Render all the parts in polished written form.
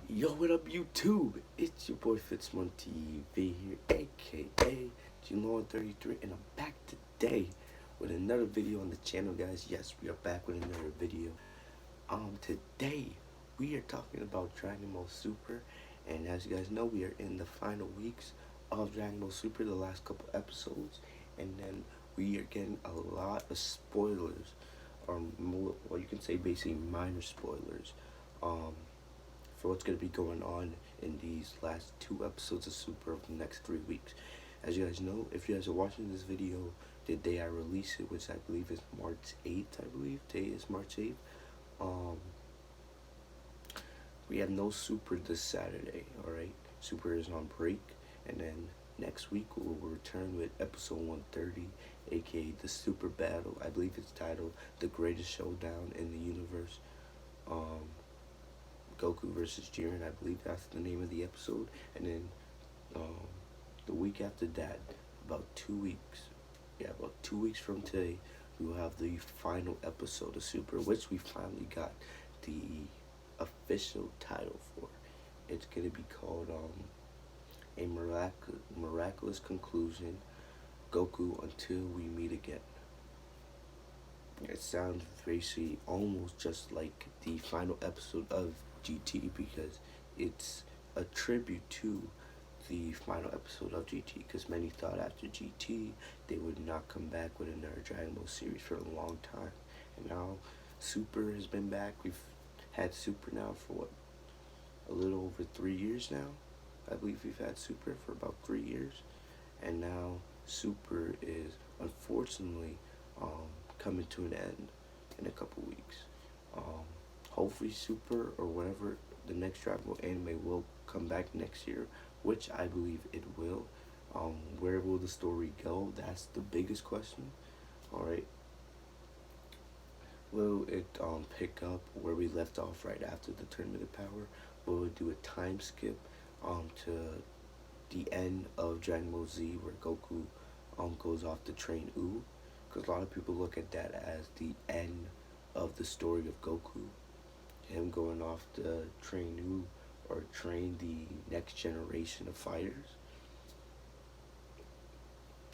Yo, what up, YouTube? It's your boy Fitzmon TV here, aka G-Lord33, and I'm back today with another video on the channel, guys. Yes, we are back with another video. Today we are talking about Dragon Ball Super, and as you guys know, we are in the final weeks of Dragon Ball Super, the last couple episodes, and then we are getting a lot of spoilers, or more, well, you can say basically minor spoilers. For what's going to be going on in these last two episodes of Super of the next 3 weeks. As you guys know, if you guys are watching this video the day I release it, which I believe is March 8th, I believe, today is March 8th, we have no Super this Saturday, alright? Super is on break, and then next week we'll return with episode 130, aka the Super Battle. I believe it's titled The Greatest Showdown in the Universe. Goku versus Jiren, I believe that's the name of the episode. And then the week after that, about 2 weeks, about 2 weeks from today, we will have the final episode of Super, which we finally got the official title for. It's gonna be called a miraculous conclusion, Goku until we meet again. It sounds basically almost just like the final episode of GT, because it's a tribute to the final episode of GT, because many thought after GT they would not come back with another Dragon Ball series for a long time, and now Super has been back. We've had Super now for what, a little over 3 years now. I believe we've had Super for about 3 years, and now Super is unfortunately coming to an end in a couple weeks. Hopefully Super or whatever the next Dragon Ball anime will come back next year, which I believe it will. Where will the story go? That's the biggest question. Alright. Will it pick up where we left off right after the Tournament of Power? Will it do a time skip to the end of Dragon Ball Z, where Goku goes off to train U? Because a lot of people look at that as the end of the story of Goku, him going off to train U or train the next generation of fighters.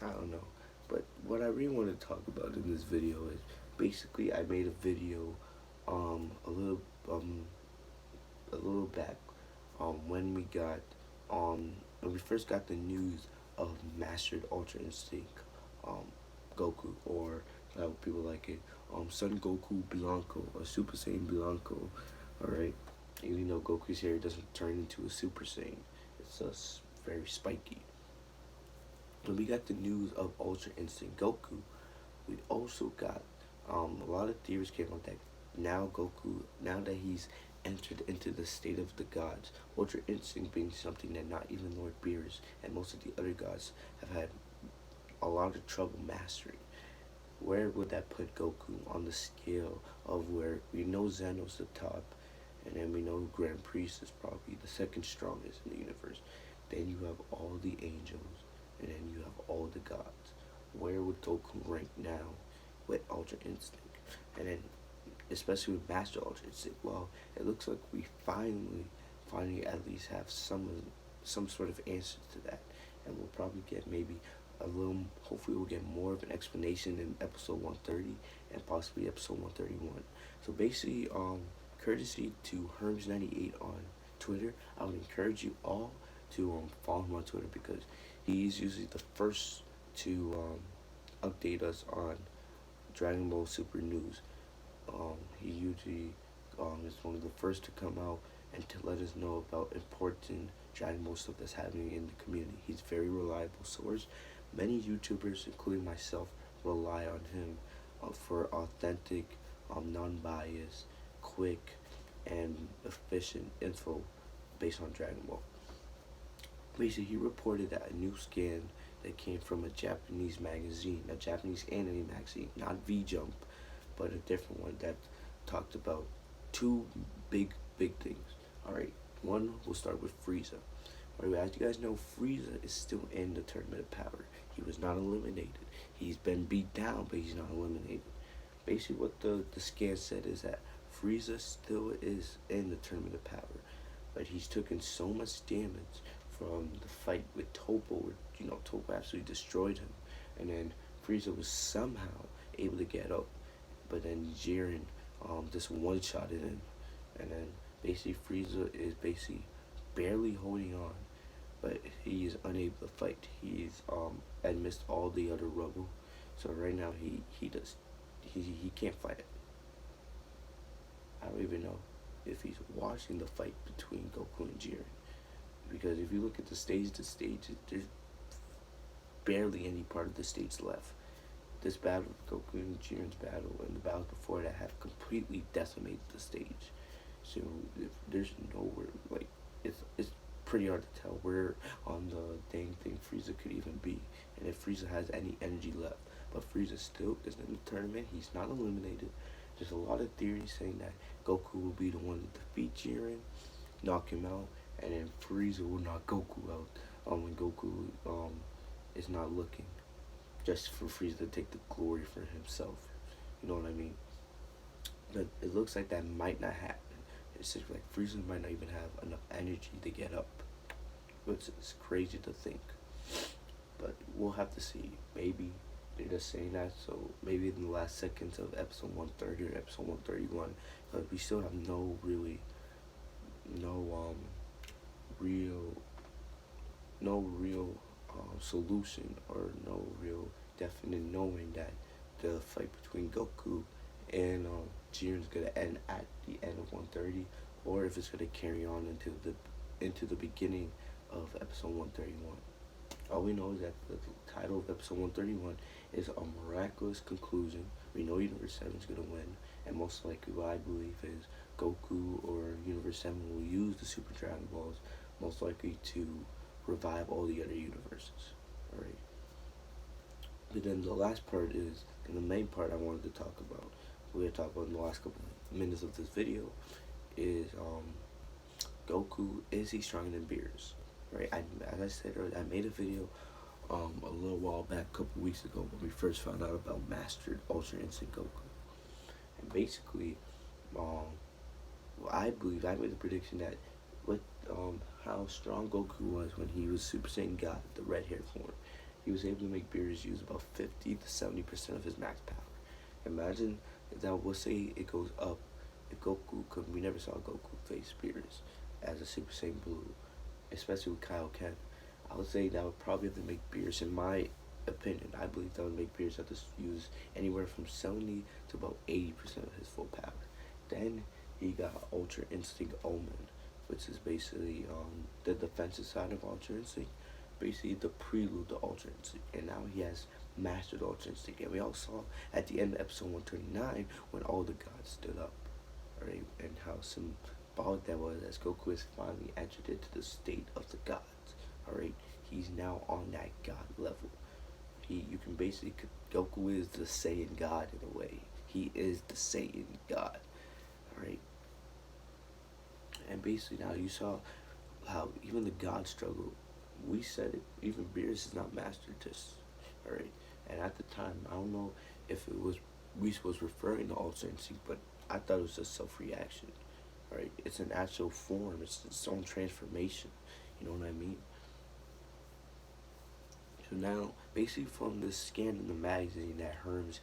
I don't know, but what I really want to talk about in this video is basically I made a video a little back when we first got the news of Mastered Ultra Instinct Goku, or how people like it, Son Goku Blanco, or Super Saiyan Blanco. Alright, even though Goku's hair doesn't turn into a Super Saiyan, it's just very spiky. When we got the news of Ultra Instinct Goku, we also got a lot of theories came out that now Goku, now that he's entered into the state of the gods, Ultra Instinct being something that not even Lord Beerus and most of the other gods have had a lot of trouble mastering. Where would that put Goku on the scale of where we know Zeno's the top, and then we know Grand Priest is probably the second strongest in the universe. Then you have all the angels, and then you have all the gods. Where would Goku rank now with Ultra Instinct? And then, especially with Master Ultra Instinct, well, it looks like we finally at least have some sort of answer to that, and we'll probably get maybe hopefully we'll get more of an explanation in episode 130 and possibly episode 131. So basically, courtesy to Herms98 on Twitter, I would encourage you all to follow him on Twitter, because he's usually the first to update us on Dragon Ball Super news. He usually is one of the first to come out and to let us know about important Dragon Ball stuff that's happening in the community. He's a very reliable source. Many YouTubers, including myself, rely on him for authentic, non-biased, quick, and efficient info based on Dragon Ball. Basically, he reported that a new scan that came from a Japanese magazine, a Japanese anime magazine, not V-Jump, but a different one, that talked about two big things. Alright, one, we'll start with Frieza. Alright, as you guys know, Frieza is still in the Tournament of Power. He was not eliminated. He's been beat down, but he's not eliminated. Basically, what the scan said is that Frieza still is in the Tournament of Power. but he's taken so much damage from the fight with Toppo, where Toppo absolutely destroyed him, and then Frieza was somehow able to get up, but then Jiren just one-shotted him, and then basically Frieza is basically barely holding on, but he is unable to fight. He's amidst all the other rubble, so right now he can't fight it. I don't even know if he's watching the fight between Goku and Jiren, because if you look at the stage, there's barely any part of the stage left. This battle, Goku and Jiren's battle, and the battles before that have completely decimated the stage. So if there's nowhere, like, it's pretty hard to tell where on the dang thing Frieza could even be, and if Frieza has any energy left. But Frieza still is in the tournament. He's not eliminated. There's a lot of theories saying that Goku will be the one to defeat Jiren, knock him out, and then Frieza will knock Goku out when Goku is not looking, just for Frieza to take the glory for himself. You know what I mean? But it looks like that might not happen. It's just like Frieza might not even have enough energy to get up, which is crazy to think. But we'll have to see. Maybe they're just saying that so maybe in the last seconds of episode 130 or episode 131, because we still have no real solution, or no real definite knowing that the fight between Goku and Jiren's gonna end at the end of 130, or if it's gonna carry on into the beginning of episode 131. All we know is that the title of episode 131 is A Miraculous Conclusion. We know Universe 7 is going to win, and most likely what I believe is Goku or Universe 7 will use the Super Dragon Balls, most likely to revive all the other universes. Alright. But then the last part is, and the main part I wanted to talk about, we're going to talk about in the last couple of minutes of this video, is Goku, is he stronger than Beerus? Right, as I said earlier, I made a video a little while back, a couple weeks ago, when we first found out about Mastered Ultra Instinct Goku. And basically, I believe I made the prediction that with how strong Goku was when he was Super Saiyan God, the red hair form, he was able to make Beerus use about 50 to 70% of his max power. Imagine if that, we'll say it goes up, if Goku, because we never saw Goku face Beerus as a Super Saiyan Blue, especially with Kaioken. I would say that would probably have to make Beerus, in my opinion, I believe that would make Beerus have to use anywhere from 70 to about 80% of his full power. Then he got Ultra Instinct Omen, which is basically the defensive side of Ultra Instinct, basically the prelude to Ultra Instinct. And now he has Mastered Ultra Instinct. And we all saw at the end of episode 129 when all the gods stood up, right? And how symbolic that was, as Goku has finally entered into the state of the gods. Alright, he's now on that god level. You can basically, Goku is the Saiyan God in a way. He is the Saiyan God. Alright. And basically now you saw how even the god struggle, we said it, even Beerus is not mastered this. Alright. And at the time, I don't know if it was Reese was referring to Ultra Instinct, but I thought it was a self-reaction. Right? It's an actual form. It's its own transformation. You know what I mean? So now, basically from this scan in the magazine that Herms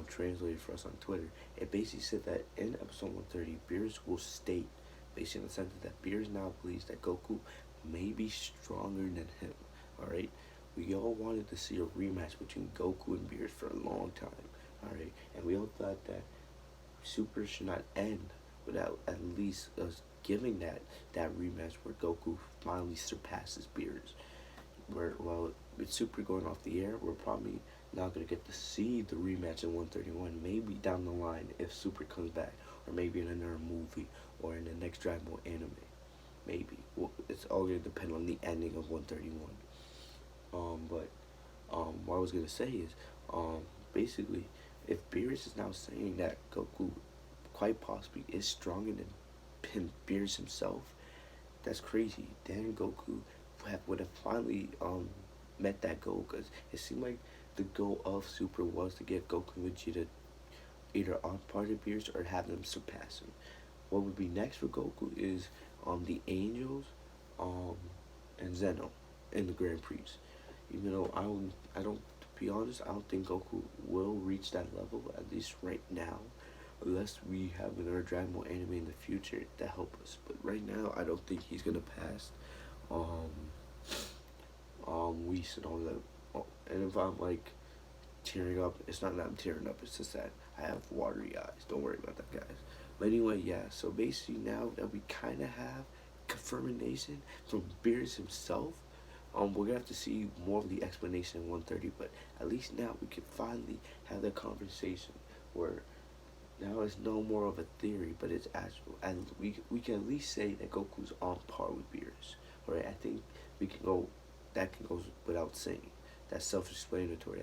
translated for us on Twitter, it basically said that in episode 130, Beerus will state, basically in the sentence, that Beerus now believes that Goku may be stronger than him. Alright? We all wanted to see a rematch between Goku and Beerus for a long time. Alright? And we all thought that Super should not end without at least us giving that rematch where Goku finally surpasses Beerus. Well, with Super going off the air, we're probably not going to get to see the rematch in 131. Maybe down the line if Super comes back, or maybe in another movie, or in the next Dragon Ball anime. Maybe. Well, it's all going to depend on the ending of 131. What I was going to say is, basically, if Beerus is now saying that Goku quite possibly is stronger than Beerus himself, that's crazy. Then Goku would have finally met that goal, because it seemed like the goal of Super was to get Goku and Vegeta either on par to Beerus or have them surpass him. What would be next for Goku is the Angels, um, and Zeno in the Grand Prix. Even though I don't, to be honest, I don't think Goku will reach that level, at least right now, unless we have another Dragon Ball anime in the future to help us. But right now, I don't think he's gonna pass, um, Whis and all that. Oh, and if I'm like tearing up, it's not that I'm tearing up. It's just that I have watery eyes. Don't worry about that, guys. But anyway, yeah. So basically, now that we kind of have confirmation from Beerus himself, we're gonna have to see more of the explanation in 130. But at least now we can finally have that conversation where now it's no more of a theory, but it's actual. And we can at least say that Goku's on par with Beerus. Right? I think we can go. That can go without saying. That's self-explanatory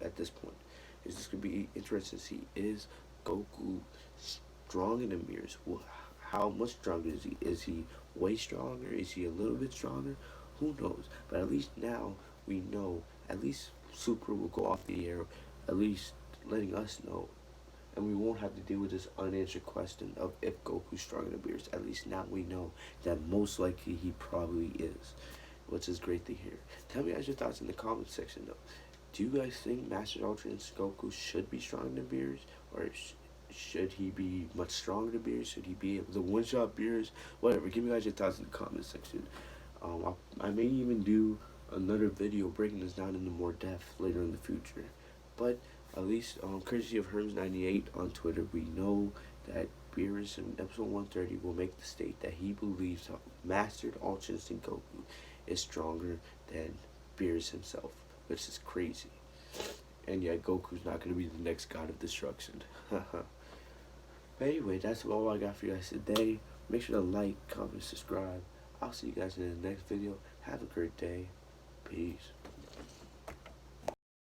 at this point. It's just gonna be interesting to see, is Goku stronger than Beerus? Well, how much stronger is he? Is he way stronger? Is he a little bit stronger? Who knows? But at least now we know. At least Super will go off the air, at least letting us know, and we won't have to deal with this unanswered question of if Goku's stronger than Beerus. At least now we know that most likely he probably is, which is great to hear. Tell me guys your thoughts in the comment section though. Do you guys think Master Ultra Instinct Goku should be stronger than Beerus, or should he be much stronger than Beerus? Should he be able to one-shot Beerus? Whatever. Give me guys your thoughts in the comment section. I may even do another video breaking this down into more depth later in the future. But at least, courtesy of Herms98 on Twitter, we know that Beerus in episode 130 will make the state that he believes Mastered Ultra Instinct Goku is stronger than Beerus himself, which is crazy. And yet Goku's not going to be the next god of destruction. But anyway, that's all I got for you guys today. Make sure to like, comment, subscribe. I'll see you guys in the next video. Have a great day. Peace.